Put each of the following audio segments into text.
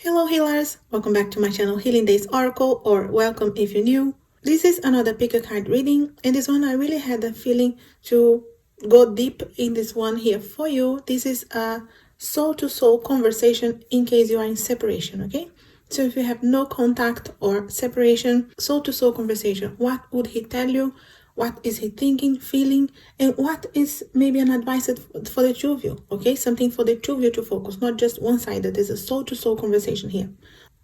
Hello healers, welcome back to my channel Healing Days Oracle, or welcome if you're new. This is another pick a card reading, and this one I really had the feeling to go deep in this one here for you. This is a soul-to-soul conversation in case you are in separation, okay? So if you have no contact or separation, soul-to-soul conversation, what would he tell you? What is he thinking, feeling, and what is maybe an advice for the two of you, okay? Something for the two of you to focus, not just one side. There's a soul-to-soul conversation here.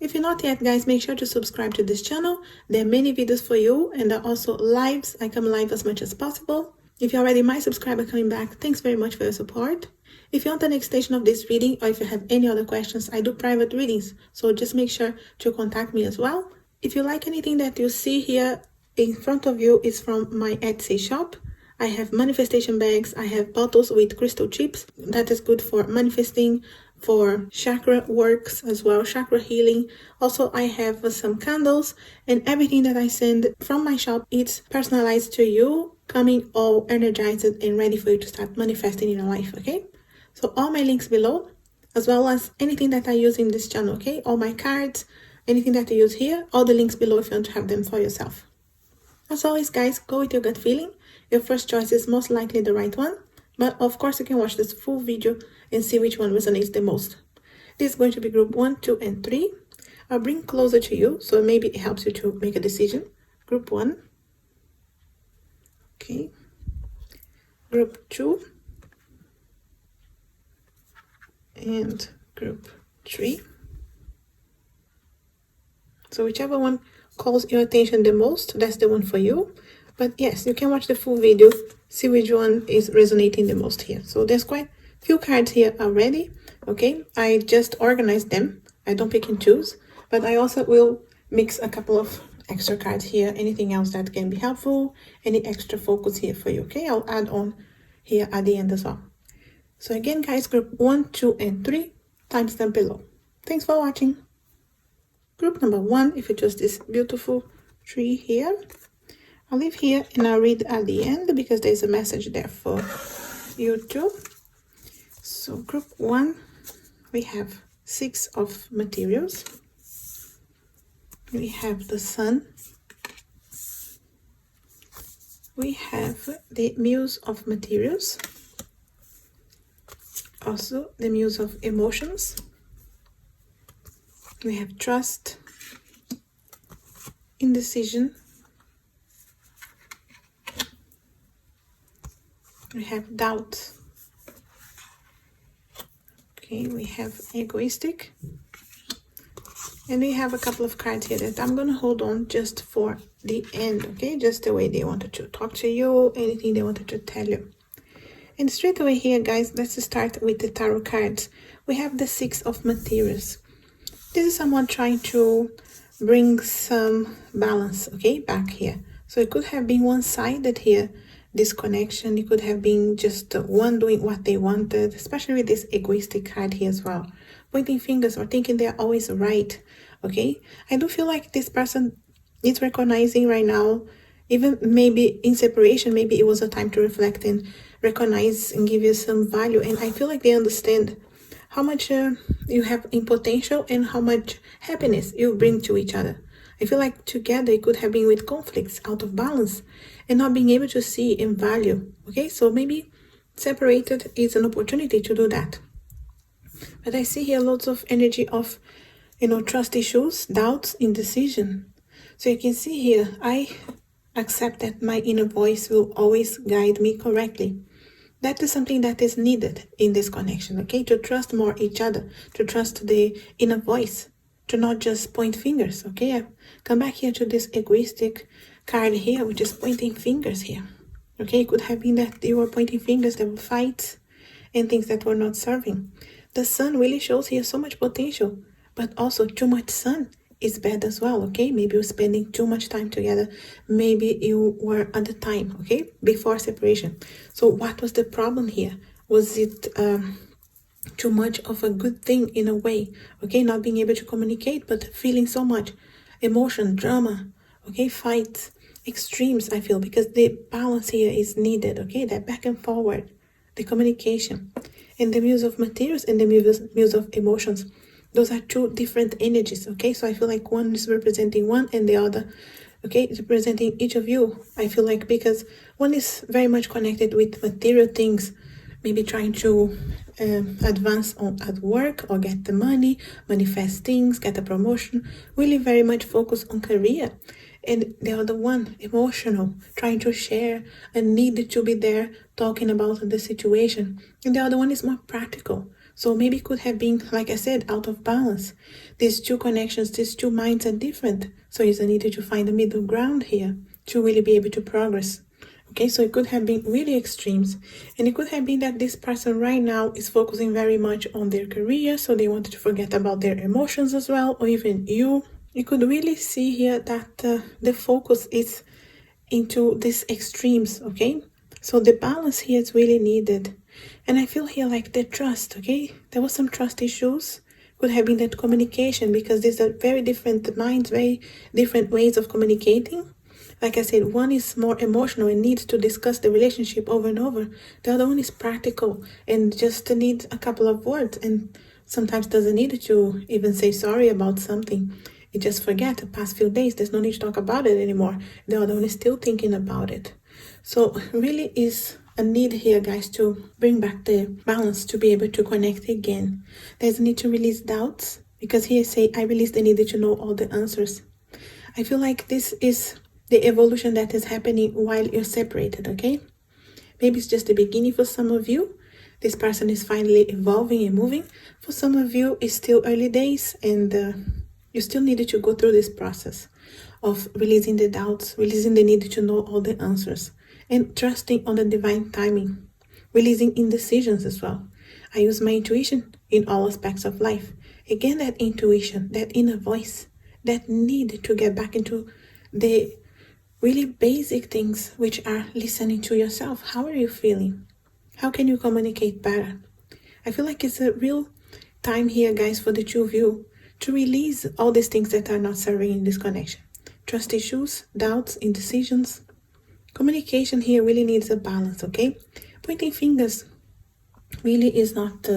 If you're not yet, guys, make sure to subscribe to this channel. There are many videos for you, and there are also lives. I come live as much as possible. If you're already my subscriber coming back, thanks very much for your support. If you want an extension of this reading, or if you have any other questions, I do private readings, so just make sure to contact me as well. If you like anything that you see here in front of you, is from my Etsy shop. I have manifestation bags. I have bottles with crystal chips. That is good for manifesting, for chakra works as well, chakra healing. Also, I have some candles, and everything that I send from my shop, it's personalized to you, coming all energized and ready for you to start manifesting in your life, okay? So all my links below, as well as anything that I use in this channel, okay? All my cards, anything that I use here, all the links below if you want to have them for yourself. As always, guys, go with your gut feeling. Your first choice is most likely the right one, but of course you can watch this full video and see which one resonates the most. This is going to be group 1, 2, and 3. I'll bring closer to you, so maybe it helps you to make a decision. Group 1. Okay. Group 2. And group 3. So whichever one calls your attention the most, that's the one for you. But yes, you can watch the full video, see which one is resonating the most here. So there's quite a few cards here already, okay? I just organized them. I don't pick and choose, but I also will mix a couple of extra cards here. Anything else that can be helpful, any extra focus here for you, okay? I'll add on here at the end as well. So again, guys, group 1, 2, and 3, timestamp below. Thanks for watching. Group number 1, if you choose this beautiful tree here, I'll leave here and I'll read at the end because there's a message there for you too. So group 1, we have 6 of materials. We have the sun. We have the muse of materials. Also the muse of emotions. We have trust, indecision. We have doubt. Okay, we have egoistic. And we have a couple of cards here that I'm going to hold on just for the end, okay? Just the way they wanted to talk to you, anything they wanted to tell you. And straight away here, guys, let's start with the tarot cards. We have the 6 of materials. This is someone trying to bring some balance, okay, back here. So it could have been one-sided here, this connection. It could have been just one doing what they wanted, especially with this egoistic card here as well. Pointing fingers or thinking they're always right, okay? I do feel like this person is recognizing right now, even maybe in separation, maybe it was a time to reflect and recognize and give you some value. And I feel like they understand how much you have in potential and how much happiness you bring to each other. I feel like together it could have been with conflicts, out of balance, and not being able to see and value. Okay, so maybe separated is an opportunity to do that. But I see here lots of energy of, trust issues, doubts, indecision. So you can see here, I accept that my inner voice will always guide me correctly. That is something that is needed in this connection, okay? To trust more each other, to trust the inner voice, to not just point fingers, okay? I come back here to this egoistic card here, which is pointing fingers here, okay? It could have been that you were pointing fingers, there were fights and things that were not serving. The sun really shows here so much potential, but also too much sun is bad as well, okay? Maybe you're spending too much time together. Maybe you were at the time, okay? Before separation. So what was the problem here? Was it too much of a good thing in a way, okay? Not being able to communicate, but feeling so much emotion, drama, okay? Fights, extremes, I feel, because the balance here is needed, okay? That back and forward, the communication. And the muse of materials and the muse of emotions. those are two different energies, okay? So I feel like one is representing one and the other, okay, is representing each of you. I feel like because one is very much connected with material things, maybe trying to advance at work or get the money, manifest things, get a promotion, really very much focus on career. And the other one, emotional, trying to share and need to be there, talking about the situation. And the other one is more practical. So maybe it could have been, like I said, out of balance. These two connections, these two minds are different. So it's a need to find a middle ground here to really be able to progress. Okay, so it could have been really extremes. And it could have been that this person right now is focusing very much on their career, so they wanted to forget about their emotions as well, or even you. You could really see here that the focus is into these extremes, okay? So the balance here is really needed. And I feel here like the trust, okay? There was some trust issues. Could have been that communication, because these are very different minds, very different ways of communicating. Like I said, one is more emotional and needs to discuss the relationship over and over. The other one is practical and just needs a couple of words, and sometimes doesn't need to even say sorry about something. You just forget the past few days. There's no need to talk about it anymore. The other one is still thinking about it. So really is a need here, guys, to bring back the balance, to be able to connect again. There's a need to release doubts, because here say, I release the need to know all the answers. I feel like this is the evolution that is happening while you're separated, okay? Maybe it's just the beginning for some of you. This person is finally evolving and moving. For some of you, it's still early days, and you still needed to go through this process of releasing the doubts, releasing the need to know all the answers, and trusting on the divine timing, releasing indecisions as well. I use my intuition in all aspects of life. Again, that intuition, that inner voice, that need to get back into the really basic things, which are listening to yourself. How are you feeling? How can you communicate better? I feel like it's a real time here, guys, for the two of you to release all these things that are not serving in this connection. Trust issues, doubts, indecisions. Communication here really needs a balance, okay? Pointing fingers really is not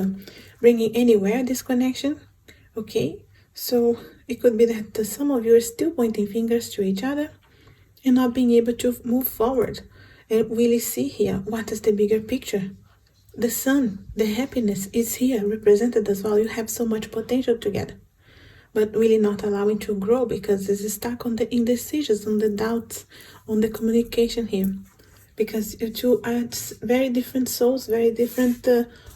bringing anywhere this connection, okay? So it could be that some of you are still pointing fingers to each other and not being able to move forward and really see here what is the bigger picture. The sun, the happiness is here represented as well. You have so much potential together, but really not allowing to grow because this is stuck on the indecisions, on the doubts, on the communication here. Because you two are very different souls, very different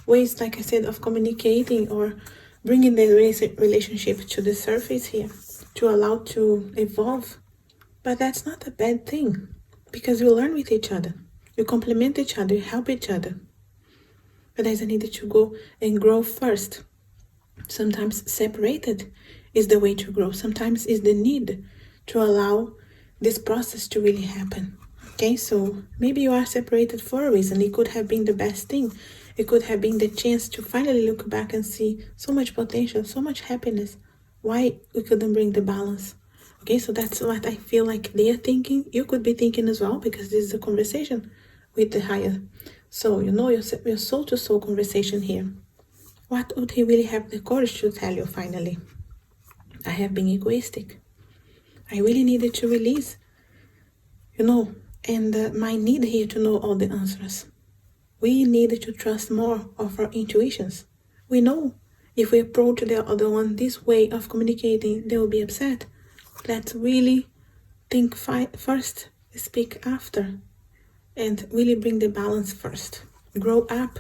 ways, like I said, of communicating or bringing the relationship to the surface here, to allow to evolve. But that's not a bad thing, because you learn with each other. You complement each other, you help each other. But there's a need to go and grow first. Sometimes separated is the way to grow. Sometimes is the need to allow this process to really happen. Okay, so maybe you are separated for a reason. It could have been the best thing. It could have been the chance to finally look back and see so much potential, so much happiness. Why we couldn't bring the balance? Okay, so that's what I feel like they are thinking. You could be thinking as well, because this is a conversation with the higher. So, you know, your soul-to-soul conversation here. What would he really have the courage to tell you finally? I have been egoistic. I really needed to release, you know, and my need here to know all the answers. We needed to trust more of our intuitions. We know if we approach the other one this way of communicating, they will be upset. Let's really think first, speak after, and really bring the balance first. Grow up,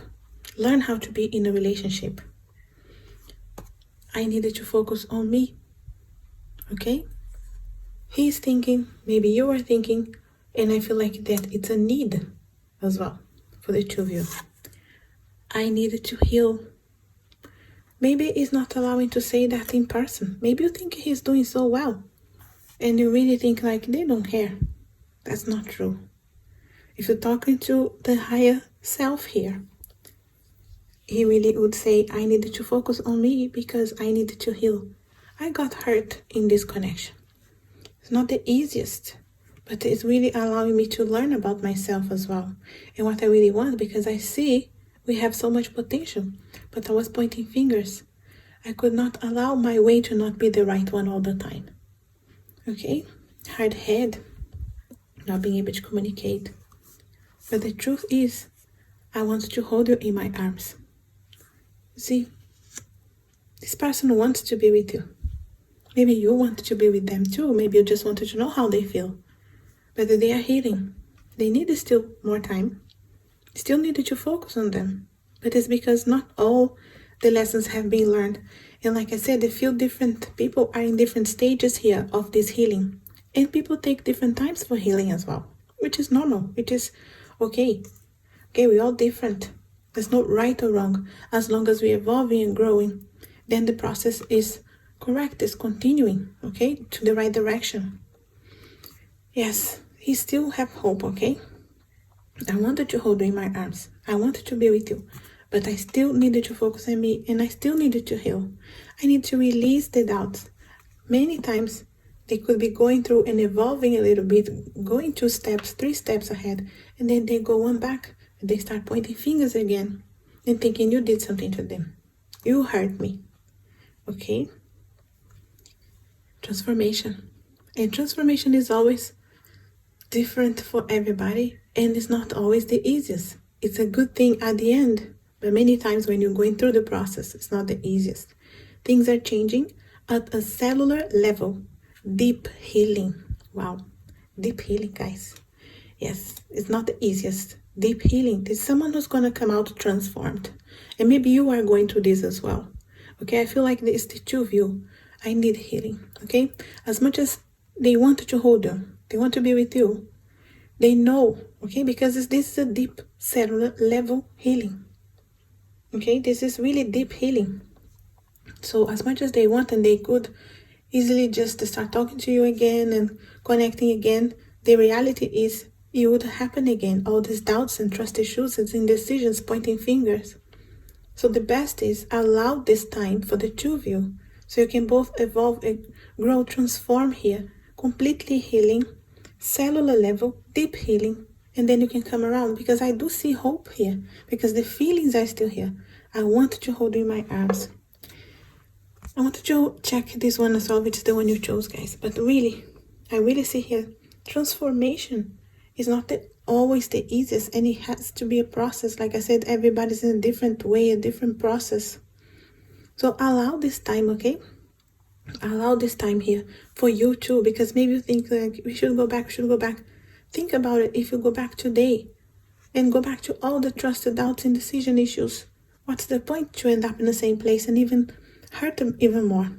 learn how to be in a relationship. I needed to focus on me, okay? He's thinking, maybe you are thinking, and I feel like that it's a need as well for the two of you. I needed to heal. Maybe he's not allowing to say that in person. Maybe you think he's doing so well, and you really think like they don't care. That's not true. If you're talking to the higher self here, he really would say, I needed to focus on me because I needed to heal. I got hurt in this connection. It's not the easiest, but it's really allowing me to learn about myself as well and what I really want, because I see we have so much potential, but I was pointing fingers. I could not allow my way to not be the right one all the time. Okay? Hard head, not being able to communicate. But the truth is, I want to hold you in my arms. See, this person wants to be with you. Maybe you want to be with them too. Maybe you just wanted to know how they feel. But they are healing. They need still more time. Still needed to focus on them. But it's because not all the lessons have been learned. And like I said, a few different people are in different stages here of this healing. And people take different times for healing as well. Which is normal. Which is okay. Okay, we're all different. There's no right or wrong. As long as we're evolving and growing, then the process is correct, is continuing, okay, to the right direction. Yes, he still have hope, okay? I wanted to hold you in my arms. I wanted to be with you. But I still needed to focus on me, and I still needed to heal. I need to release the doubts. Many times, they could be going through and evolving a little bit, going 2 steps, 3 steps ahead, and then they go one back, and they start pointing fingers again, and thinking you did something to them. You hurt me, okay? Transformation. And transformation is always different for everybody, and it's not always the easiest. It's a good thing at the end, but many times when you're going through the process, it's not the easiest. Things are changing at a cellular level. Deep healing. Wow. Deep healing, guys. Yes, it's not the easiest. Deep healing. There's someone who's going to come out transformed. And maybe you are going through this as well. Okay, I feel like it's the two of you. I need healing. Okay, as much as they want to hold you, they want to be with you, they know, okay, because this is a deep cellular level healing. Okay, this is really deep healing. So as much as they want, and they could easily just start talking to you again and connecting again, the reality is it would happen again. All these doubts and trust issues and indecisions, pointing fingers. So the best is allow this time for the two of you, so you can both evolve and grow, transform here, completely healing, cellular level, deep healing, and then you can come around, because I do see hope here, because the feelings are still here. I want to hold you in my arms. I want to check this one as well, which is the one you chose, guys. But really, I really see here, transformation is not always the easiest, and it has to be a process. Like I said, everybody's in a different way, a different process. So allow this time, okay? Allow this time here for you too, because maybe you think like we should go back. Think about it. If you go back today and go back to all the trusted doubts and decision issues, what's the point to end up in the same place and even hurt them even more?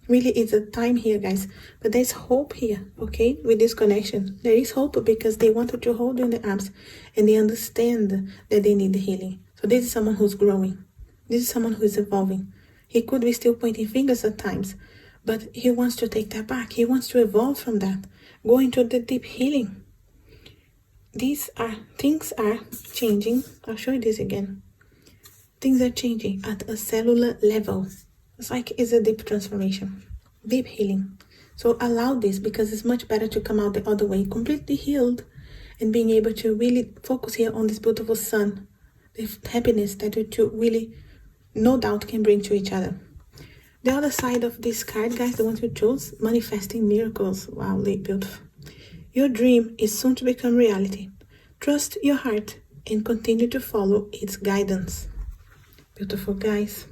Really, it's a time here, guys. But there's hope here, okay, with this connection. There is hope because they wanted to hold you in the arms, and they understand that they need the healing. So this is someone who's growing. This is someone who is evolving. He could be still pointing fingers at times, but he wants to take that back. He wants to evolve from that, go into the deep healing. Things are changing. I'll show you this again. Things are changing at a cellular level. It's like it's a deep transformation, deep healing. So allow this, because it's much better to come out the other way, completely healed, and being able to really focus here on this beautiful sun, the happiness that you two really, no doubt, can bring to each other. The other side of this card, guys, the one you chose, manifesting miracles. Wow, beautiful. Your dream is soon to become reality. Trust your heart and continue to follow its guidance. Beautiful, guys.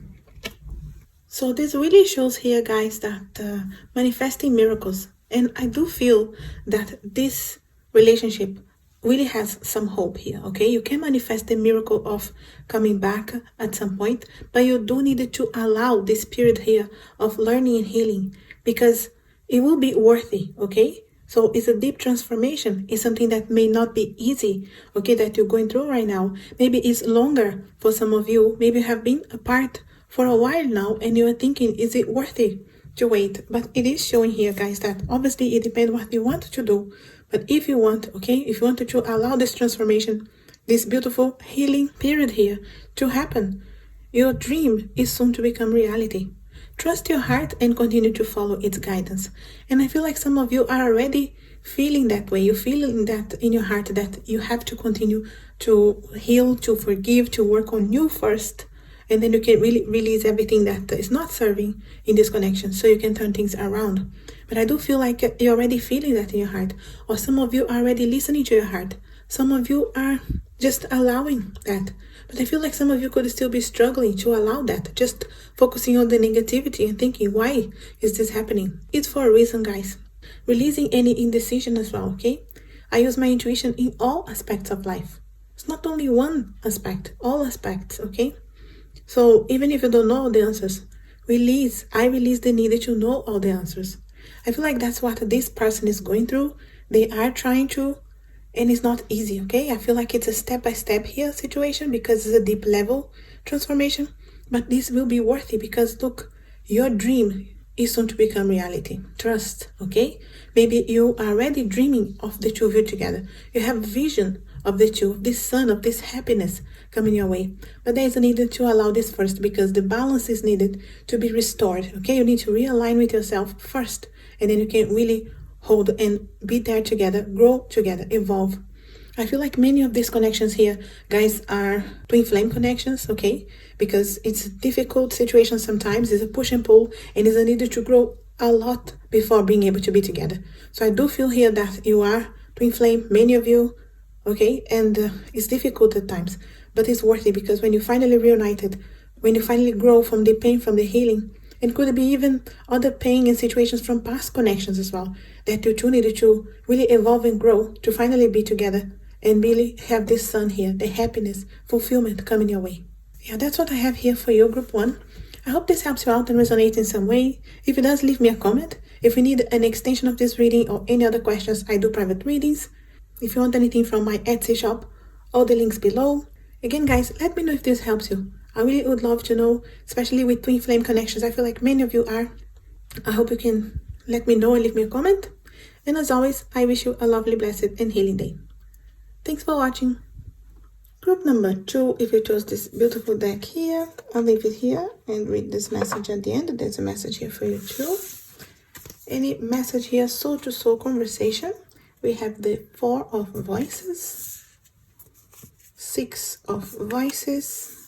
So this really shows here, guys, that manifesting miracles. And I do feel that this relationship really has some hope here, okay? You can manifest the miracle of coming back at some point, but you do need to allow this period here of learning and healing, because it will be worthy, okay? So it's a deep transformation. It's something that may not be easy, okay, that you're going through right now. Maybe it's longer for some of you. Maybe you have been apart for a while now, and you are thinking, is it worthy to wait? But it is showing here, guys, that obviously it depends what you want to do. But if you want, okay, if you want to allow this transformation, this beautiful healing period here to happen, your dream is soon to become reality. Trust your heart and continue to follow its guidance. And I feel like some of you are already feeling that way. You're feeling that in your heart, that you have to continue to heal, to forgive, to work on you first, and then you can really release everything that is not serving in this connection, so you can turn things around. But I do feel like you're already feeling that in your heart, or some of you are already listening to your heart. Some of you are just allowing that. But I feel like some of you could still be struggling to allow that, just focusing on the negativity and thinking, why is this happening? It's for a reason, guys. Releasing any indecision as well, okay? I use my intuition in all aspects of life. It's not only one aspect, all aspects, okay? So even if you don't know all the answers, I release the need to know all the answers. I feel like that's what this person is going through. They are trying to, and it's not easy, okay? I feel like it's a step-by-step here situation because it's a deep level transformation. But this will be worth it because, look, your dream is soon to become reality. Trust, okay? Maybe you are already dreaming of the two of you together. You have vision of the two, of this sun, of this happiness coming your way. But there is a need to allow this first because the balance is needed to be restored, okay? You need to realign with yourself first, and then you can really hold and be there together, grow together, evolve. I feel like many of these connections here, guys, are twin flame connections, okay? Because it's a difficult situation sometimes, it's a push and pull, and it's a need to grow a lot before being able to be together. So I do feel here that you are twin flame, many of you, okay? And it's difficult at times, but it's worth it because when you finally reunited, when you finally grow from the pain, from the healing, and could be even other pain and situations from past connections as well, that you two needed to really evolve and grow to finally be together and really have this sun here, the happiness, fulfillment coming your way. Yeah, that's what I have here for you, group 1. I hope this helps you out and resonates in some way. If it does, leave me a comment. If you need an extension of this reading or any other questions, I do private readings. If you want anything from my Etsy shop, all the links below. Again, guys, let me know if this helps you. I really would love to know, especially with twin flame connections. I feel like many of you are. I hope you can let me know and leave me a comment. And as always, I wish you a lovely, blessed, and healing day. Thanks for watching. Group number 2, if you chose this beautiful deck here, I'll leave it here and read this message at the end. There's a message here for you too. Any message here, soul-to-soul conversation. We have the 4 of Voices, 6 of Voices,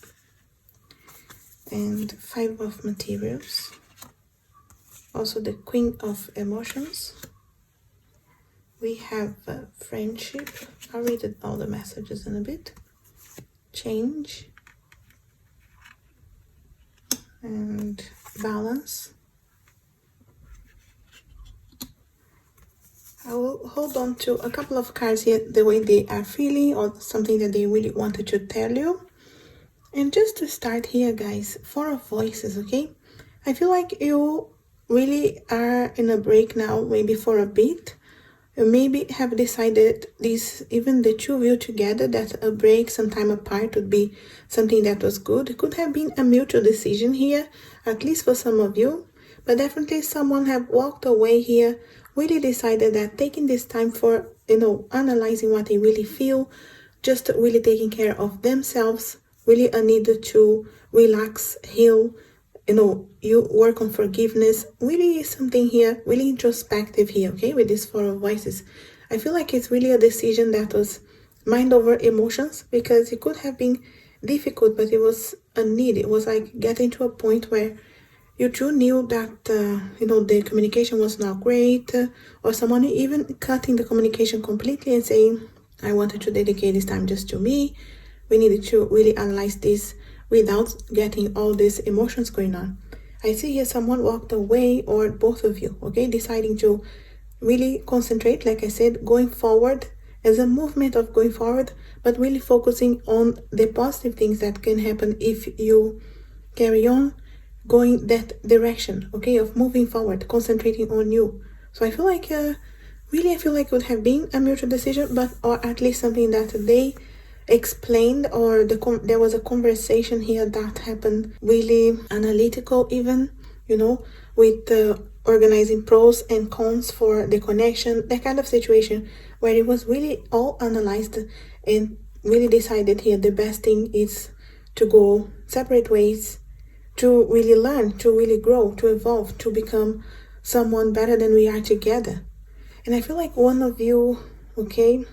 and 5 of Materials. Also the Queen of Emotions. We have Friendship. I'll read all the messages in a bit. Change. And Balance. I will hold on to a couple of cards here the way they are feeling or something that they really wanted to tell you. And just to start here, guys, 4 of Voices, okay? I feel like you really are in a break now, maybe for a bit. You maybe have decided this, even the two of you together, that a break, some time apart would be something that was good. It could have been a mutual decision here, at least for some of you. But definitely someone have walked away here, really decided that taking this time for, analyzing what they really feel, just really taking care of themselves, really a need to relax, heal, you work on forgiveness, really something here, really introspective here, okay, with this 4 of Voices. I feel like it's really a decision that was mind over emotions, because it could have been difficult, but it was a need. It was like getting to a point where you two knew that, the communication was not great, or someone even cutting the communication completely and saying, I wanted to dedicate this time just to me. We needed to really analyze this without getting all these emotions going on. I see here someone walked away, or both of you, okay, deciding to really concentrate, like I said, going forward as a movement of going forward, but really focusing on the positive things that can happen if you carry on going that direction, okay, of moving forward, concentrating on you. So I feel like, really, I feel like it would have been a mutual decision, but, or at least something that they explained, or there was a conversation here that happened really analytical even, with organizing pros and cons for the connection, that kind of situation where it was really all analyzed and really decided here the best thing is to go separate ways, to really learn, to really grow, to evolve, to become someone better than we are together. And I feel like one of you, okay,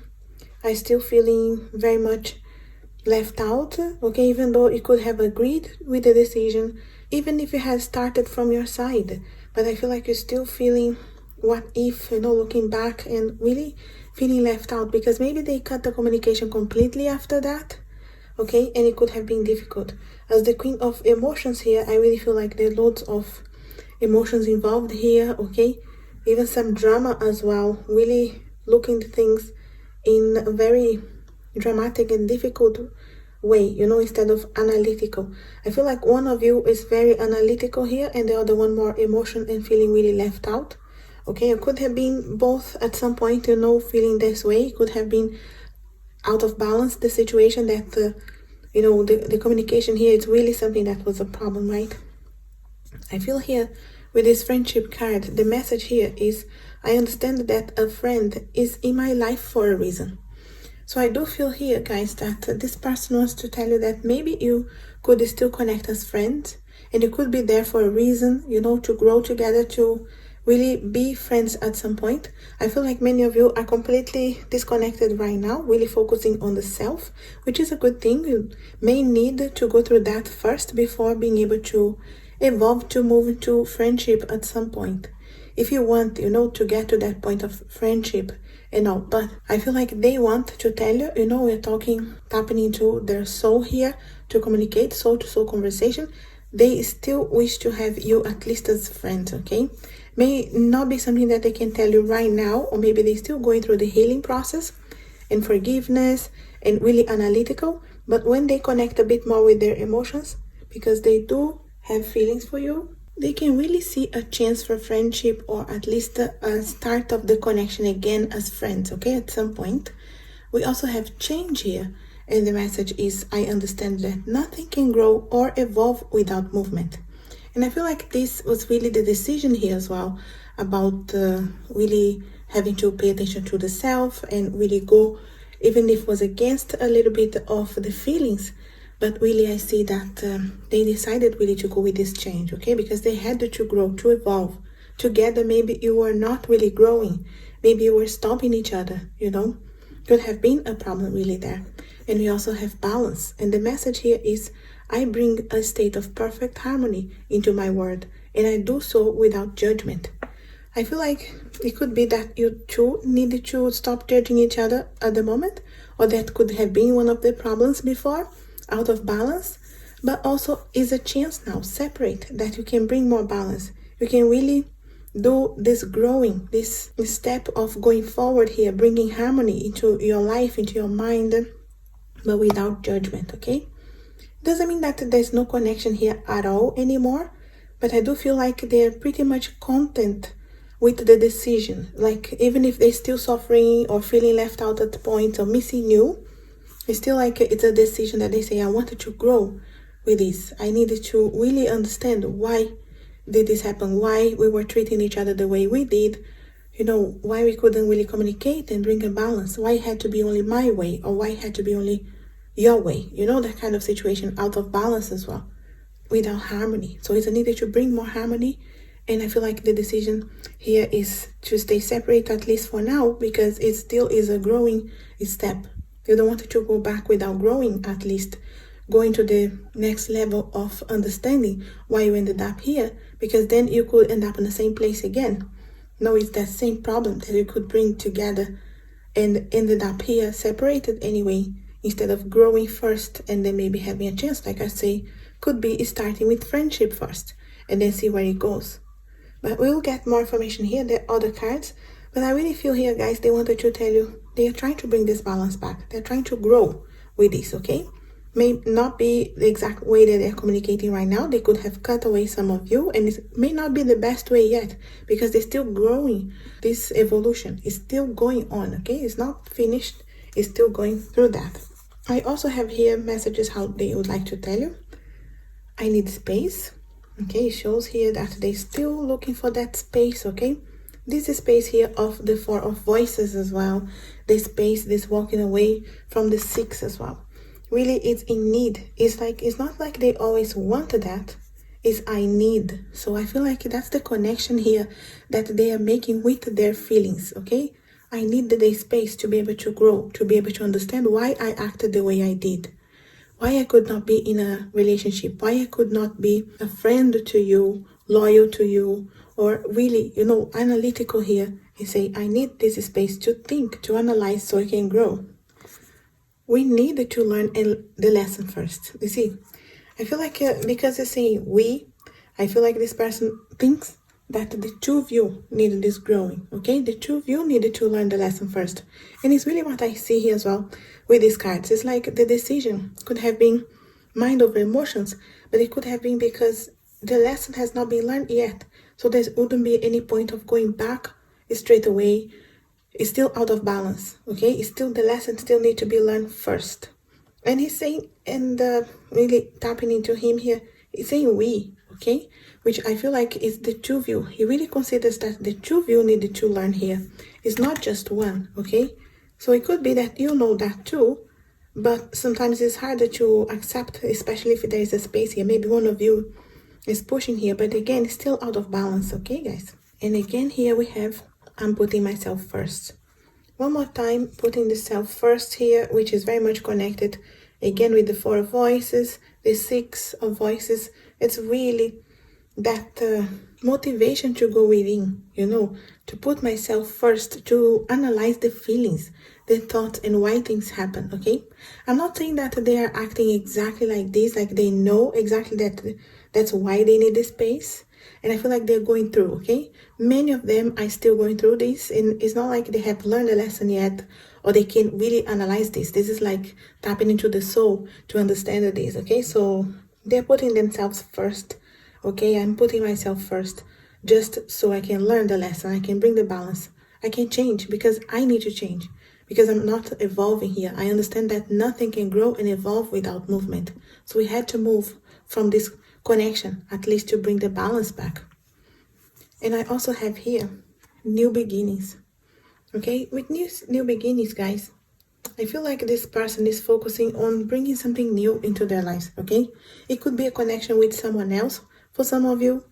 I still feeling very much left out, okay, even though you could have agreed with the decision, even if it had started from your side. But I feel like you're still feeling what if, looking back and really feeling left out, because maybe they cut the communication completely after that, okay, and it could have been difficult. As the Queen of Emotions here, I really feel like there are loads of emotions involved here, okay, even some drama as well, really looking at things in a very dramatic and difficult way, instead of analytical. I feel like one of you is very analytical here and the other one more emotion and feeling really left out. Okay, it could have been both at some point, feeling this way. It could have been out of balance, the situation that, the communication here is really something that was a problem, right? I feel here with this friendship card, the message here is, I understand that a friend is in my life for a reason. So I do feel here, guys, that this person wants to tell you that maybe you could still connect as friends, and you could be there for a reason, to grow together, to really be friends at some point. I feel like many of you are completely disconnected right now, really focusing on the self, which is a good thing. You may need to go through that first before being able to evolve to move into friendship at some point. If you want, to get to that point of friendship, but I feel like they want to tell you, we're tapping into their soul here to communicate, soul to soul conversation. They still wish to have you at least as friends, okay? May not be something that they can tell you right now, or maybe they're still going through the healing process and forgiveness and really analytical. But when they connect a bit more with their emotions, because they do have feelings for you, they can really see a chance for friendship, or at least a start of the connection again as friends, okay, at some point. We also have change here, and the message is, I understand that nothing can grow or evolve without movement. And I feel like this was really the decision here as well, about really having to pay attention to the self and really go, even if it was against a little bit of the feelings. But really, I see that they decided really to go with this change, okay? Because they had to grow, to evolve. Together, maybe you were not really growing. Maybe you were stopping each other, Could have been a problem really there. And we also have balance. And the message here is, I bring a state of perfect harmony into my world. And I do so without judgment. I feel like it could be that you two needed to stop judging each other at the moment. Or that could have been one of the problems before. Out of balance, but also is a chance now, separate, that you can bring more balance. You can really do this growing, this step of going forward here, bringing harmony into your life, into your mind, but without judgment, okay? Doesn't mean that there's no connection here at all anymore, but I do feel like they're pretty much content with the decision. Like, even if they're still suffering or feeling left out at points or missing you, it's still like it's a decision that they say, I wanted to grow with this. I needed to really understand why did this happen, why we were treating each other the way we did, why we couldn't really communicate and bring a balance, why it had to be only my way, or why it had to be only your way, that kind of situation, out of balance as well, without harmony. So it's needed to bring more harmony, and I feel like the decision here is to stay separate, at least for now, because it still is a growing step. You don't want to go back without growing, at least going to the next level of understanding why you ended up here, because then you could end up in the same place again. It's that same problem that you could bring together and ended up here separated anyway, instead of growing first and then maybe having a chance, like I say, could be starting with friendship first and then see where it goes. But we'll get more information here, the other cards. But I really feel here, guys, they wanted to tell you they are trying to bring this balance back. They're trying to grow with this, okay? May not be the exact way that they're communicating right now. They could have cut away some of you, and it may not be the best way yet, because they're still growing. This evolution is still going on, okay? It's not finished. It's still going through that. I also have here messages how they would like to tell you. I need space. Okay, it shows here that they're still looking for that space, okay? This is space here of the Four of Voices as well. The space, this walking away from the Six as well. Really, it's in need. It's not like they always wanted that. It's I need. So I feel like that's the connection here that they are making with their feelings, okay? I need the space to be able to grow, to be able to understand why I acted the way I did. why I could not be in a relationship, why I could not be a friend to you, loyal to you, or really, analytical here. You say, I need this space to think, to analyze so I can grow. We need to learn the lesson first. You see, I feel like because you say we, I feel like this person thinks that the two of you needed this growing, okay? The two of you needed to learn the lesson first. And it's really what I see here as well with these cards. It's like the decision could have been mind over emotions, but it could have been because the lesson has not been learned yet. So there wouldn't be any point of going back straight away. It's still out of balance, okay? It's still, the lesson still need to be learned first. And he's saying, and really tapping into him here, he's saying we, okay? Which I feel like is the two of you. He really considers that the two of you needed to learn here. It's not just one, okay? So it could be that you know that too, but sometimes it's harder to accept, especially if there is a space here. Maybe one of you is pushing here, but again, it's still out of balance, okay, guys? And again, here we have, I'm putting myself first. One more time, putting the self first here, which is very much connected again with the Four of Voices, the Six of Voices. It's really that motivation to go within, to put myself first, to analyze the feelings, the thoughts, and why things happen, okay? I'm not saying that they are acting exactly like this, like they know exactly that's why they need this space. And I feel like they're going through, okay? Many of them are still going through this, and it's not like they have learned a lesson yet, or they can really analyze this. This is like tapping into the soul to understand this, okay? So they're putting themselves first, okay? I'm putting myself first, just so I can learn the lesson, I can bring the balance, I can change, because I need to change, because I'm not evolving here. I understand that nothing can grow and evolve without movement. So we had to move from this connection, at least to bring the balance back. And I also have here new beginnings, okay? With new beginnings, guys, I feel like this person is focusing on bringing something new into their lives, okay? It could be a connection with someone else for some of you.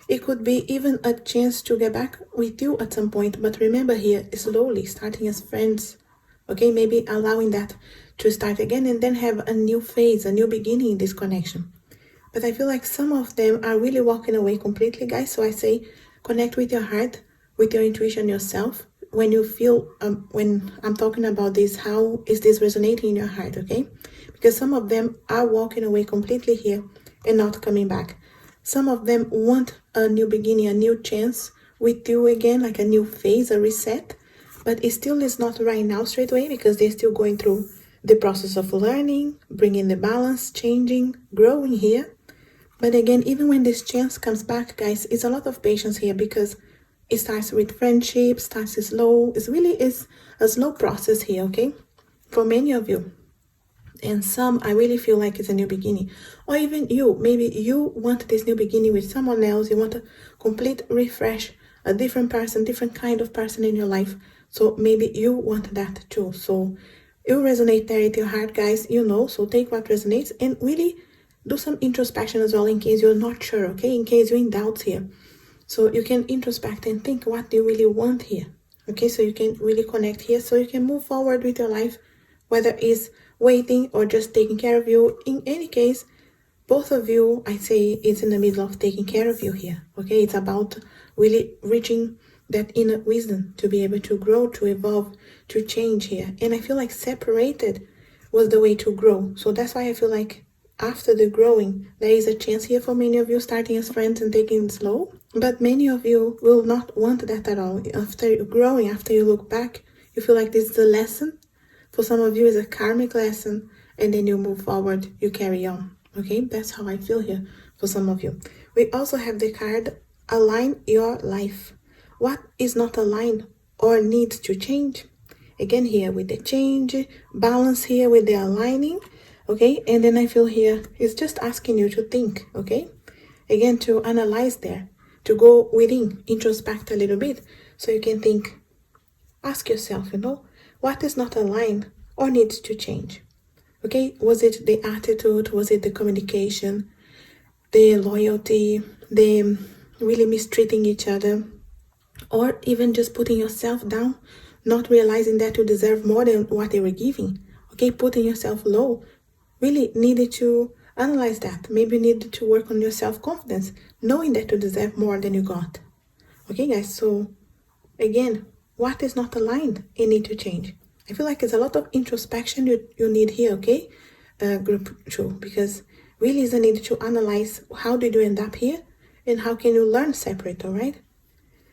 It could be even a chance to get back with you at some point. But remember here, slowly starting as friends, okay? Maybe allowing that to start again and then have a new phase, a new beginning in this connection. But I feel like some of them are really walking away completely, guys. So I say connect with your heart, with your intuition yourself. When you feel, when I'm talking about this, how is this resonating in your heart, okay? Because some of them are walking away completely here and not coming back. Some of them want a new beginning, a new chance with you again, like a new phase, a reset. But it still is not right now straight away because they're still going through the process of learning, bringing the balance, changing, growing here. But again, even when this chance comes back, guys, it's a lot of patience here because it starts with friendship, starts slow. It really is a slow process here, okay? For many of you. And some, I really feel like it's a new beginning. Or even you, maybe you want this new beginning with someone else. You want a complete refresh, a different person, different kind of person in your life. So maybe you want that too. So you resonate there with your heart, guys, so take what resonates and really do some introspection as well in case you're not sure, okay? In case you're in doubt here. So you can introspect and think what do you really want here, okay? So you can really connect here so you can move forward with your life, whether it's waiting or just taking care of you. In any case, both of you, I say, it's in the middle of taking care of you here, okay? It's about really reaching that inner wisdom to be able to grow, to evolve, to change here. And I feel like separated was the way to grow. So that's why I feel like after the growing, there is a chance here for many of you starting as friends and taking it slow. But many of you will not want that at all. After growing, after you look back, you feel like this is a lesson. For some of you, it's a karmic lesson. And then you move forward, you carry on. Okay, that's how I feel here for some of you. We also have the card, align your life. What is not aligned or needs to change? Again, here with the change, balance here with the aligning. Okay, and then I feel here it's just asking you to think, okay? Again, to analyze there, to go within, introspect a little bit, so you can think, ask yourself, what is not aligned or needs to change? Okay, was it the attitude? Was it the communication, the loyalty, the really mistreating each other, or even just putting yourself down, not realizing that you deserve more than what they were giving? Okay, putting yourself low, really needed to analyze that. Maybe you needed to work on your self-confidence, knowing that you deserve more than you got. Okay, guys, so again, what is not aligned, you need to change. I feel like it's a lot of introspection you need here, okay, group 2, because really is a need to analyze how did you end up here and how can you learn separate, all right?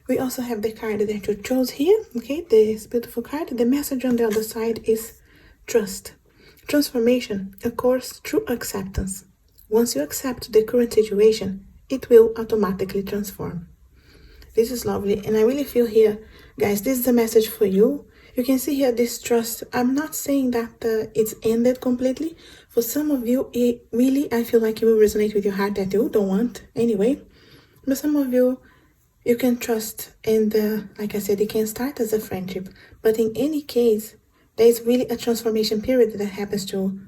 We also have the card that you chose here, okay, this beautiful card. The message on the other side is trust. Transformation occurs through acceptance. Once you accept the current situation, it will automatically transform. This is lovely, and I really feel here, guys, this is a message for you. You can see here this trust. I'm not saying that it's ended completely. For some of you, it really, I feel like it will resonate with your heart that you don't want anyway. But some of you, you can trust, and like I said, it can start as a friendship. But in any case, there is really a transformation period that happens to,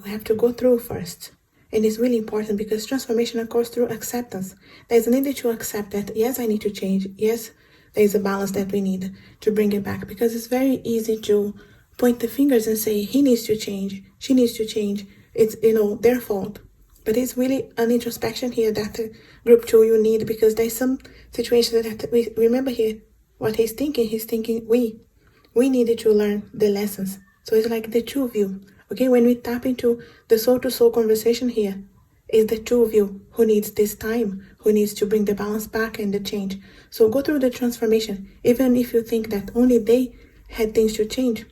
have to go through first. And it's really important because transformation occurs through acceptance. There's a need to accept that, yes, I need to change. Yes, there's a balance that we need to bring it back. Because it's very easy to point the fingers and say, he needs to change, she needs to change. It's, their fault. But it's really an introspection here that group 2 you need, because there's some situations that we remember here what he's thinking. He's thinking we needed to learn the lessons. So it's like the two of you. Okay, when we tap into the soul-to-soul conversation here, it's the two of you who needs this time, who needs to bring the balance back and the change. So go through the transformation, even if you think that only they had things to change.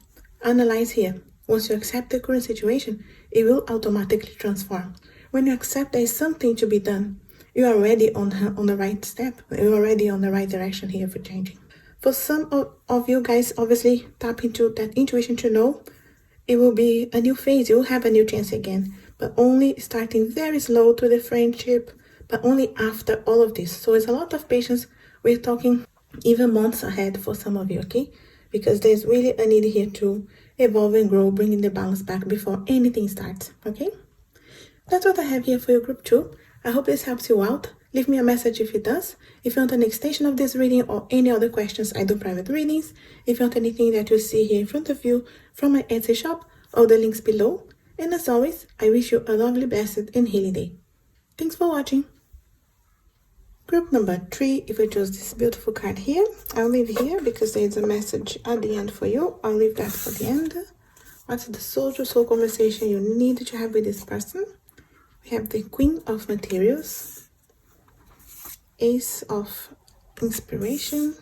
Analyze here. Once you accept the current situation, it will automatically transform. When you accept there is something to be done, you are already on the right step. You're already on the right direction here for changing. For some of you guys, obviously, tap into that intuition to know it will be a new phase. You will have a new chance again, but only starting very slow to the friendship, but only after all of this. So it's a lot of patience. We're talking even months ahead for some of you, okay? Because there's really a need here to evolve and grow, bringing the balance back before anything starts, okay? That's what I have here for your group 2. I hope this helps you out. Leave me a message if it does. If you want an extension of this reading or any other questions, I do private readings. If you want anything that you see here in front of you from my Etsy shop, all the links below. And as always, I wish you a lovely, blessed, and healing day. Thanks for watching. Group number 3, if you chose this beautiful card here, I'll leave here because there's a message at the end for you. I'll leave that for the end. What's the soul-to-soul conversation you need to have with this person? We have the Queen of Materials, Ace of Inspiration,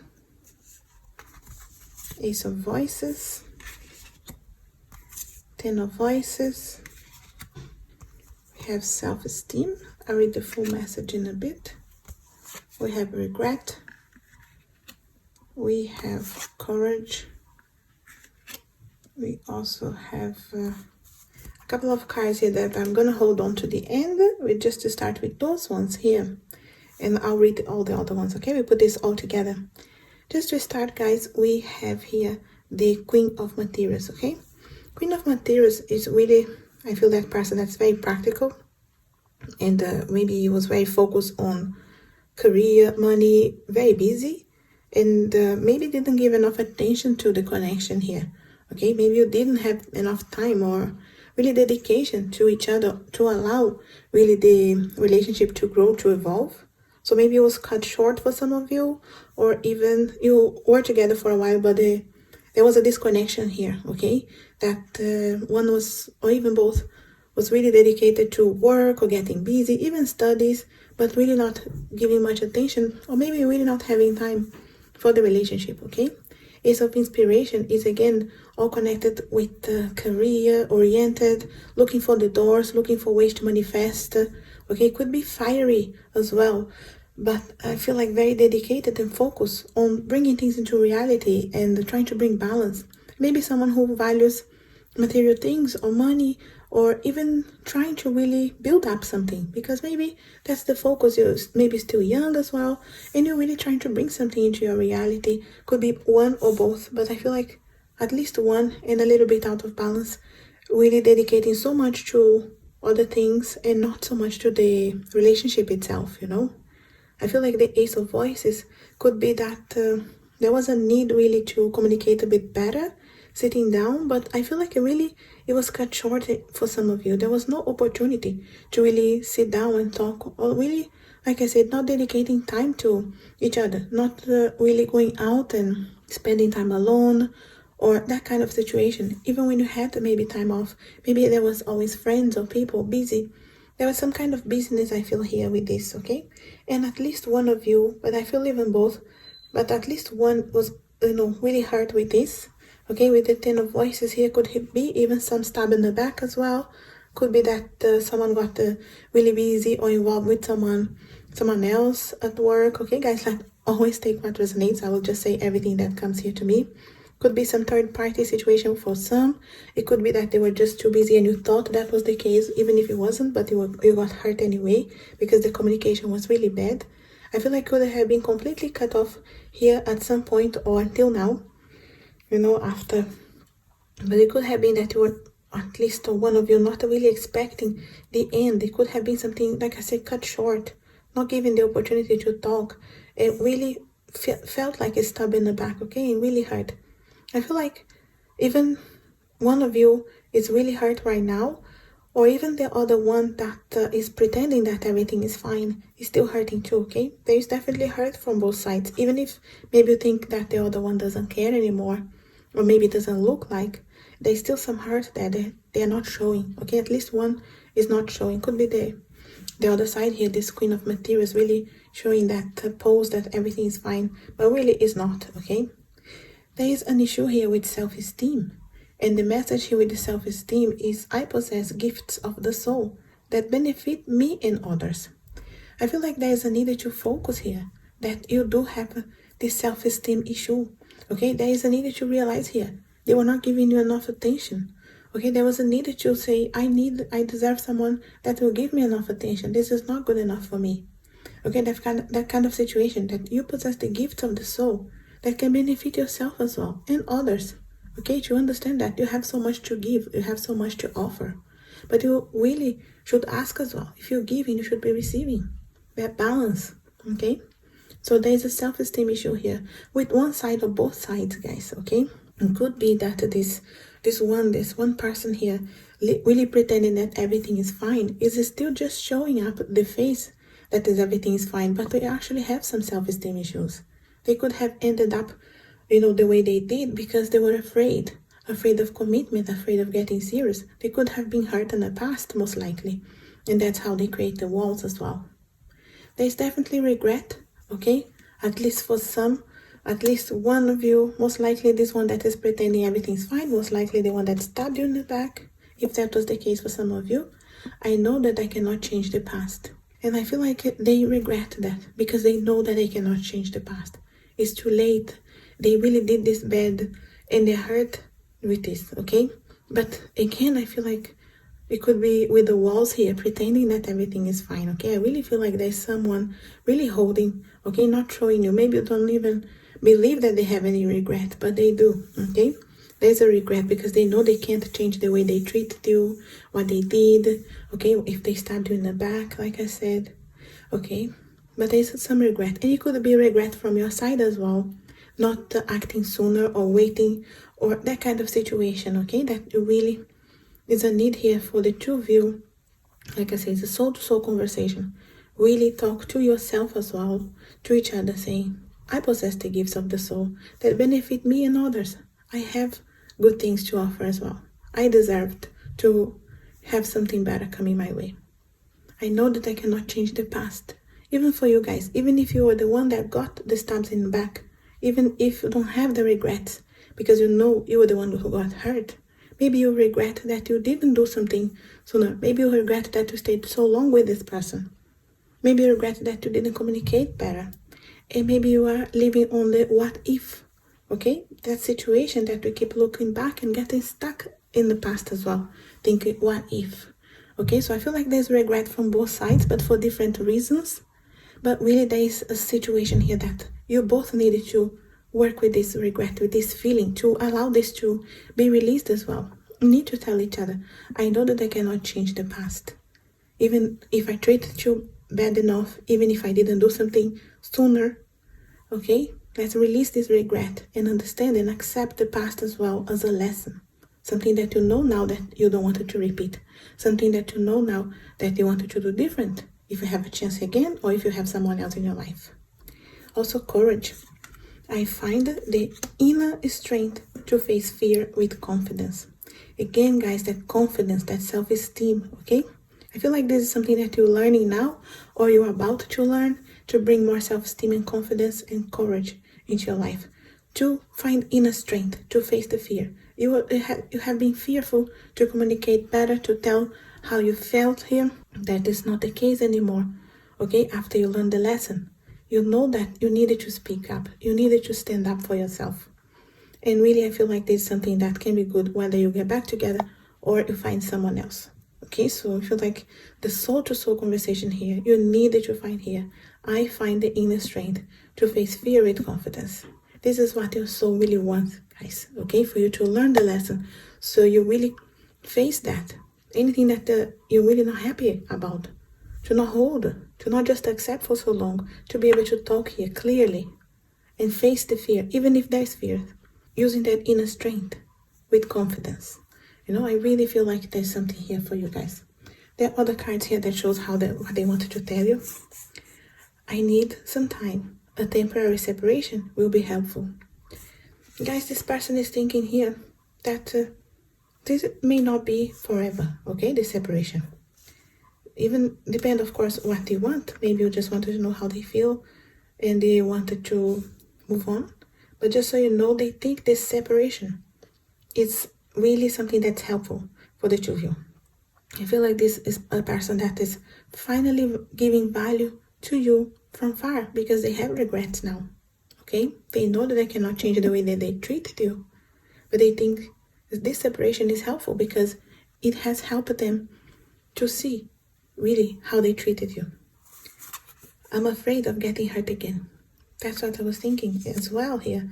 Ace of Voices, Ten of Voices. We have Self-Esteem. I'll read the full message in a bit. We have Regret. We have Courage. We also have a couple of cards here that I'm going to hold on to the end, just to start with those ones here. And I'll read all the other ones, okay? We put this all together. Just to start, guys, we have here the Queen of Materials, okay? Queen of Materials is really, I feel that person that's very practical. And maybe he was very focused on career, money, very busy. And maybe didn't give enough attention to the connection here, okay? Maybe you didn't have enough time or really dedication to each other to allow really the relationship to grow, to evolve. So maybe it was cut short for some of you, or even you were together for a while, but there was a disconnection here, okay? That one was, or even both, was really dedicated to work or getting busy, even studies, but really not giving much attention, or maybe really not having time for the relationship, okay? Ace of Inspiration is again all connected with career oriented, looking for the doors, looking for ways to manifest. Okay, it could be fiery as well, but I feel like very dedicated and focused on bringing things into reality and trying to bring balance. Maybe someone who values material things or money, or even trying to really build up something, because maybe that's the focus. You're maybe still young as well, and you're really trying to bring something into your reality. Could be one or both, but I feel like at least one and a little bit out of balance, really dedicating so much to other things and not so much to the relationship itself, you know? I feel like the Ace of Voices could be that there was a need really to communicate a bit better, sitting down, but I feel like it was cut short for some of you. There was no opportunity to really sit down and talk, or really, like I said, not dedicating time to each other, not really going out and spending time alone, or that kind of situation. Even when you had maybe time off, maybe there was always friends or people busy. There was some kind of busyness I feel here with this, okay? And at least one of you, but I feel even both, but at least one was, really hurt with this, okay? With the Ten of Voices here, could be even some stab in the back as well. Could be that someone got really busy or involved with someone else at work, okay? Guys, like, always take what resonates. I will just say everything that comes here to me. Could be some third-party situation for some. It could be that they were just too busy and you thought that was the case, even if it wasn't, but you got hurt anyway because the communication was really bad. I feel like could have been completely cut off here at some point or until now, after. But it could have been that you were, at least one of you, not really expecting the end. It could have been something, like I said, cut short, not given the opportunity to talk. It really felt like a stab in the back, okay? It really hurt. I feel like even one of you is really hurt right now, or even the other one that is pretending that everything is fine is still hurting too, okay? There is definitely hurt from both sides, even if maybe you think that the other one doesn't care anymore, or maybe it doesn't look like. There's still some hurt there they are not showing, okay? At least one is not showing. Could be the other side here, this Queen of Materials, really showing that pose that everything is fine, but really is not, okay? There is an issue here with self-esteem. And the message here with the self-esteem is, I possess gifts of the soul that benefit me and others. I feel like there is a need to focus here, that you do have this self-esteem issue. Okay, there is a need to realize here, they were not giving you enough attention. Okay, there was a need to say, I deserve someone that will give me enough attention. This is not good enough for me. Okay, that kind of situation, that you possess the gifts of the soul that can benefit yourself as well and others. Okay, to understand that you have so much to give, you have so much to offer, but you really should ask as well. If you're giving, you should be receiving. That balance, okay? So there is a self-esteem issue here with one side or both sides, guys, okay? It could be that this one person here really pretending that everything is fine is still just showing up the face that is everything is fine, but they actually have some self-esteem issues. They could have ended up, the way they did because they were afraid of commitment, afraid of getting serious. They could have been hurt in the past, most likely. And that's how they create the walls as well. There's definitely regret, okay? At least for some, at least one of you, most likely this one that is pretending everything's fine, most likely the one that stabbed you in the back. If that was the case for some of you, I know that I cannot change the past. And I feel like they regret that because they know that they cannot change the past. It's too late. They really did this bad and they're hurt with this, okay? But again, I feel like it could be with the walls here, pretending that everything is fine, okay? I really feel like there's someone really holding, okay? Not showing you. Maybe you don't even believe that they have any regret, but they do, okay? There's a regret because they know they can't change the way they treated you, what they did, okay? If they stabbed you in the back, like I said, okay? But there's some regret. And it could be regret from your side as well, not acting sooner or waiting or that kind of situation, okay? That you really is a need here for the two of you. Like I said, it's a soul-to-soul conversation. Really talk to yourself as well, to each other, saying, I possess the gifts of the soul that benefit me and others. I have good things to offer as well. I deserved to have something better coming my way. I know that I cannot change the past. Even for you guys, even if you were the one that got the stabs in the back, even if you don't have the regrets, because you know you were the one who got hurt, maybe you regret that you didn't do something sooner. Maybe you regret that you stayed so long with this person. Maybe you regret that you didn't communicate better. And maybe you are living on the what if, okay? That situation that we keep looking back and getting stuck in the past as well. Thinking, what if? Okay, so I feel like there's regret from both sides, but for different reasons. But really there is a situation here that you both needed to work with this regret, with this feeling, to allow this to be released as well. You need to tell each other, I know that I cannot change the past. Even if I treated you bad enough, even if I didn't do something sooner, okay? Let's release this regret and understand and accept the past as well as a lesson. Something that you know now that you don't want it to repeat. Something that you know now that you wanted to do different if you have a chance again or if you have someone else in your life. Also, courage. I find the inner strength to face fear with confidence. Again, guys, that confidence, that self-esteem, okay? I feel like this is something that you're learning now or you're about to learn to bring more self-esteem and confidence and courage into your life. To find inner strength to face the fear. You have been fearful to communicate better, to tell how you felt here. That is not the case anymore, okay? After you learn the lesson. You know that you needed to speak up. You needed to stand up for yourself. And really, I feel like this is something that can be good whether you get back together or you find someone else. Okay, so I feel like the soul-to-soul conversation here, you needed to find here. I find the inner strength to face fear with confidence. This is what your soul really wants, guys. Okay, for you to learn the lesson. So you really face that. Anything that you're really not happy about. To not hold, to not just accept for so long, to be able to talk here clearly and face the fear, even if there's fear, using that inner strength with confidence. You know, I really feel like there's something here for you guys. There are other cards here that shows what they wanted to tell you. I need some time. A temporary separation will be helpful. Guys, this person is thinking here that this may not be forever, okay, this separation. Even depend, of course, what they want. Maybe you just wanted to know how they feel and they wanted to move on. But just so you know, they think this separation is really something that's helpful for the two of you. I feel like this is a person that is finally giving value to you from far because they have regrets now. Okay? They know that they cannot change the way that they treated you. But they think this separation is helpful because it has helped them to see really how they treated you. I'm afraid of getting hurt again. That's what I was thinking as well here.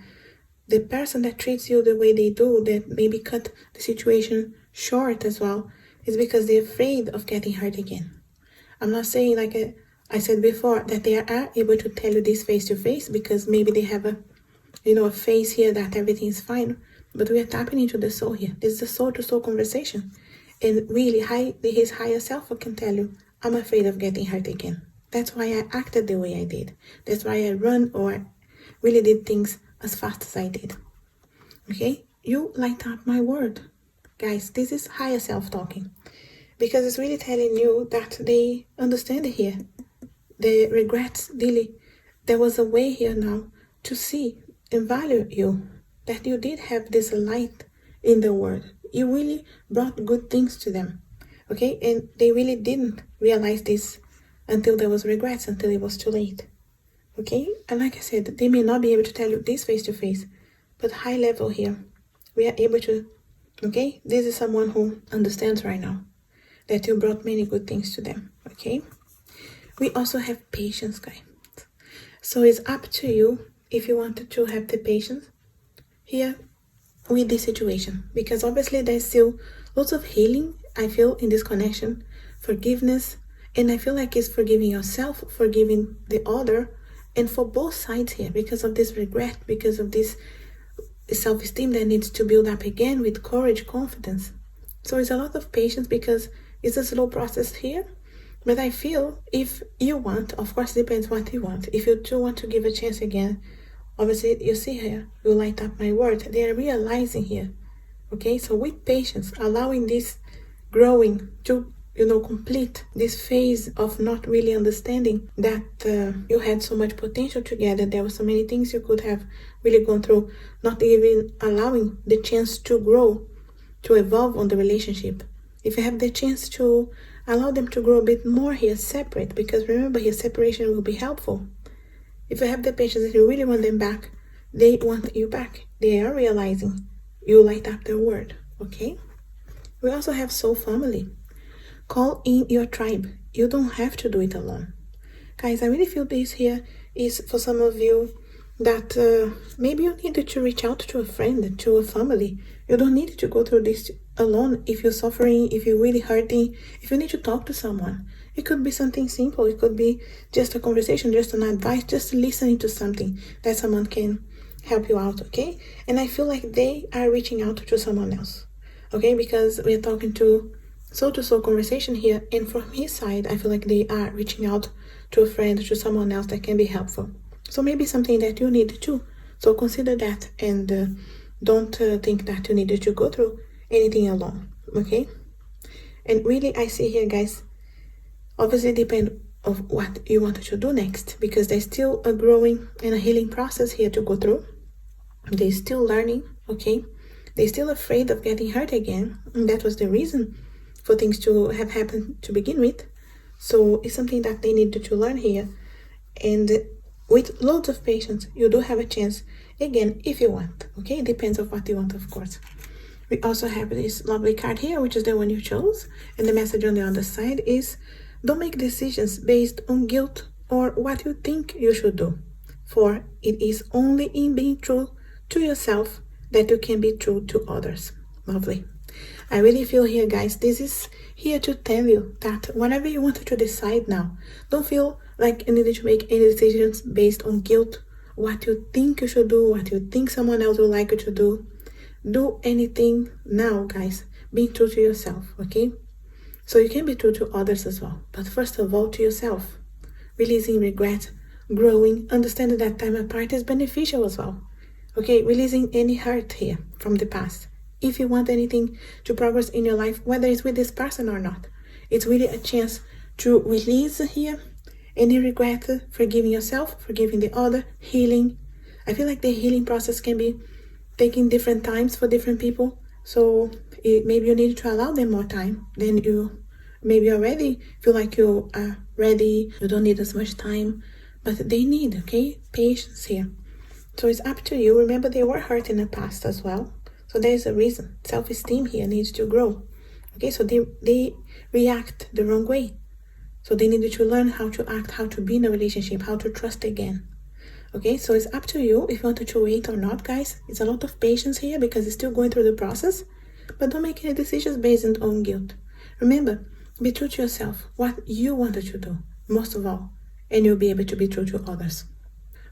The person that treats you the way they do, that maybe cut the situation short as well, is because they're afraid of getting hurt again. I'm not saying, like I said before, that they are able to tell you this face to face because maybe they have a face here that everything is fine. But we are tapping into the soul here. This is a soul-to-soul conversation. And really, his higher self can tell you, I'm afraid of getting hurt again. That's why I acted the way I did. That's why I run or really did things as fast as I did. Okay? You light up my word. Guys, this is higher self talking. Because it's really telling you that they understand here. The regrets, really. There was a way here now to see and value you. That you did have this light in the world. You really brought good things to them. Okay? And they really didn't realize this until there was regrets, until it was too late. Okay? And like I said, they may not be able to tell you this face to face, but high level here, we are able to, okay? This is someone who understands right now that you brought many good things to them. Okay? We also have patience, guys. So it's up to you if you wanted to have the patience here with this situation, because obviously there's still lots of healing, I feel, in this connection, forgiveness, and I feel like it's forgiving yourself, forgiving the other, and for both sides here, because of this regret, because of this self-esteem that needs to build up again with courage, confidence. So it's a lot of patience because it's a slow process here, but I feel if you want, of course it depends what you want, if you do want to give a chance again, obviously, you see here, you light up my word. They are realizing here. Okay, so with patience, allowing this growing to, complete this phase of not really understanding that you had so much potential together. There were so many things you could have really gone through, not even allowing the chance to grow, to evolve on the relationship. If you have the chance to allow them to grow a bit more here, separate, because remember here, separation will be helpful. If you have the patience that you really want them back, they want you back. They are realizing you light up their word, okay? We also have soul family. Call in your tribe. You don't have to do it alone. Guys, I really feel this here is for some of you that maybe you needed to reach out to a friend, to a family. You don't need to go through this alone if you're suffering, if you're really hurting, if you need to talk to someone. It could be something simple. It could be just a conversation, just an advice, just listening to something that someone can help you out, okay? And I feel like they are reaching out to someone else, okay? Because we're talking to soul conversation here, and from his side, I feel like they are reaching out to a friend, to someone else that can be helpful. So maybe something that you need too. So consider that, and don't think that you need to go through anything alone, okay? And really, I see here, guys, obviously depend of what you want to do next, because there's still a growing and a healing process here to go through. They're still learning, okay? They're still afraid of getting hurt again, and that was the reason for things to have happened to begin with. So it's something that they needed to learn here, and with loads of patience, you do have a chance again if you want, okay? It depends on what you want, of course. We also have this lovely card here, which is the one you chose, and the message on the other side is, don't make decisions based on guilt or what you think you should do, for it is only in being true to yourself that you can be true to others. Lovely. I really feel here, guys, this is here to tell you that whatever you want to decide now, don't feel like you need to make any decisions based on guilt, what you think you should do, what you think someone else would like you to do. Do anything now, guys, being true to yourself, okay? So you can be true to others as well, but first of all to yourself. Releasing regret, growing, understanding that time apart is beneficial as well, okay? Releasing any hurt here from the past. If you want anything to progress in your life, whether it's with this person or not, it's really a chance to release here any regret, forgiving yourself, forgiving the other, healing. I feel like the healing process can be taking different times for different people. So maybe you need to allow them more time than you maybe already feel like you are ready. You don't need as much time, but they need, okay, patience here. So it's up to you. Remember, they were hurt in the past as well. So there's a reason. Self-esteem here needs to grow. Okay, so they react the wrong way. So they needed to learn how to act, how to be in a relationship, how to trust again. Okay, so it's up to you if you want to wait or not, guys. It's a lot of patience here because it's still going through the process. But don't make any decisions based on guilt. Remember, be true to yourself, what you wanted to do, most of all. And you'll be able to be true to others.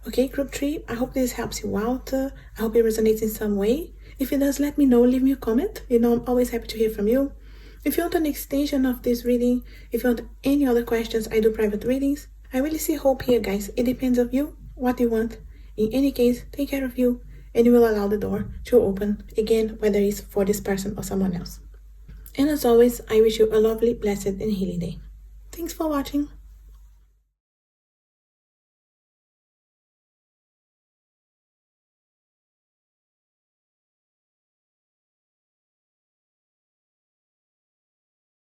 Okay, group 3, I hope this helps you out. I hope it resonates in some way. If it does, let me know. Leave me a comment. You know, I'm always happy to hear from you. If you want an extension of this reading, if you want any other questions, I do private readings. I really see hope here, guys. It depends on you, what you want. In any case, take care of you, and you will allow the door to open again, whether it's for this person or someone else. And as always, I wish you a lovely, blessed, and healing day. Thanks for watching.